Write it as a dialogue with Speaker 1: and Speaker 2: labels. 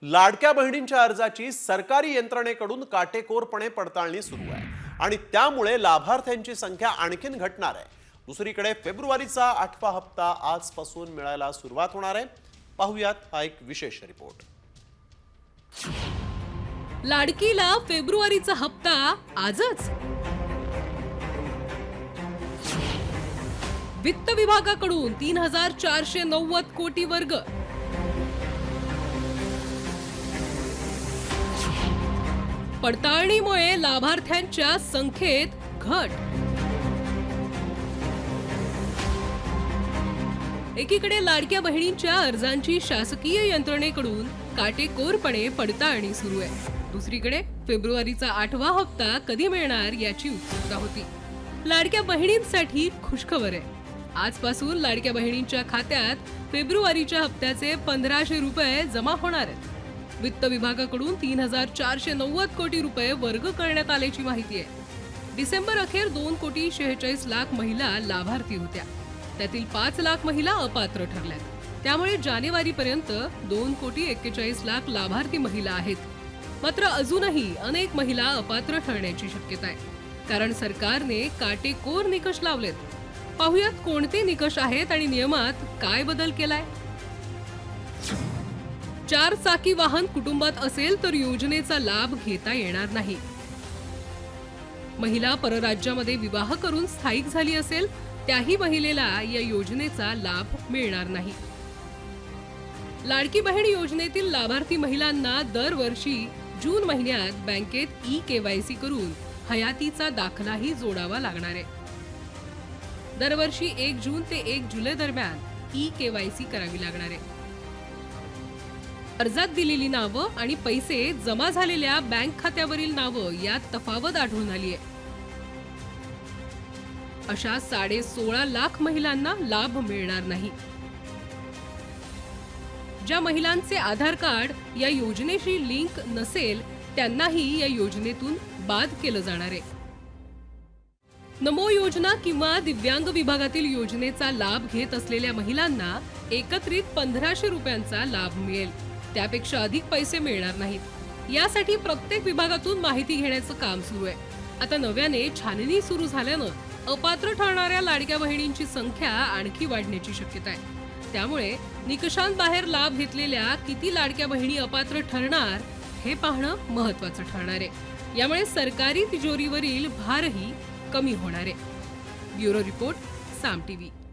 Speaker 1: लाडक्या बहिणींच्या अर्जाची सरकारी यंत्रणेकडून काटेकोरपणे पडताळणी सुरू आहे आणि त्यामुळे लाभार्थ्यांची संख्या आणखीन घटणार आहे। दुसरीकडे फेब्रुवारीचा 8वा हप्ता आजपासून मिळायला सुरुवात होणार आहे। पाहूयात हा एक विशेष रिपोर्ट।
Speaker 2: लाडकीला फेब्रुवारीचा हप्ता आजच। वित्त विभागाकडून 3490 कोटी वर्ग। पडताळणीमुळे लाभार्थ्यांच्या संख्येत घट। एकीकडे लाडक्या बहिणींच्या अर्जांची शासकीय यंत्रणेकडून काटेकोरपणे पडताळणी सुरू आहे, दुसरीकडे फेब्रुवारीचा 8वा हप्ता कधी मिळणार याची उत्सुकता होती। लाडक्या बहिणींसाठी खुशखबर आहे। आजपासून लाडक्या बहिणींच्या खात्यात फेब्रुवारीच्या हप्त्याचे 1500 रुपये जमा होणार आहेत। वित्त विभागाकडून 3490 कोटी रुपये वर्ग करण्यात आल्याची माहिती आहे। डिसेंबर अखेर 2,46,00,000 महिला लाभार्थी होत्या, त्यातील 5 लाख महिला अपात्र ठरल्यात। त्यामुळे जानेवारीपर्यंत 2,41,00,000 लाभार्थी महिला आहेत। मात्र अजूनही अनेक महिला अपात्र ठरण्याची शक्यता आहे, कारण सरकारने काटेकोर निकष लावलेत। पाहुयात कोणते निकष आहेत आणि नियमात काय बदल केलाय। 4 चाकी वाहन कुटुंबात असेल तर योजनेचा लाभ घेता येणार नाही। महिला परराज्यामध्ये विवाह करून स्थायिक झाली असेल त्याही महिलेला या योजनेचा लाभ मिळणार नाही। लाडकी बहीण योजनेतील लाभार्थी महिलांना दरवर्षी जून महिन्यात बँकेत ई-केवायसी करून हयातीचा दाखलाही जोडावा लागणार आहे। दरवर्षी 1 जून ते 1 जुलै दरम्यान ई-केवायसी करावी लागणार आहे। अर्जात दिलेली नावं आणि पैसे जमा झालेल्या बँक खात्यावरील नावं यात तफावत आढळून आली आहे। अशा 16.5 लाख महिलांना लाभ मिळणार नाही। ज्या महिलांचे आधार कार्ड या योजनेशी लिंक नसेल त्यांनाही या योजनेतून बाद केलं जाणार आहे। नमो योजना किंवा दिव्यांग विभागातील योजनेचा लाभ घेत असलेल्या महिलांना एकत्रित 1500 रुपयांचा लाभ मिळेल, त्यापेक्षा अधिक पैसे मिळणार नाहीत। यासाठी प्रत्येक विभागातून माहिती घेण्याचं काम सुरू आहे। आता नव्याने छाननी सुरू झाल्यानं अपात्र ठरणाऱ्या लाडक्या बहिणींची संख्या आणखी वाढण्याची शक्यता आहे। त्यामुळे निकषांबाहेर लाभ घेतलेल्या किती लाडक्या बहिणी अपात्र ठरणार हे पाहणं महत्त्वाचं ठरणार आहे। यामुळे सरकारी तिजोरीवरील भारही कमी होणार आहे। ब्युरो रिपोर्ट, साम टीव्ही।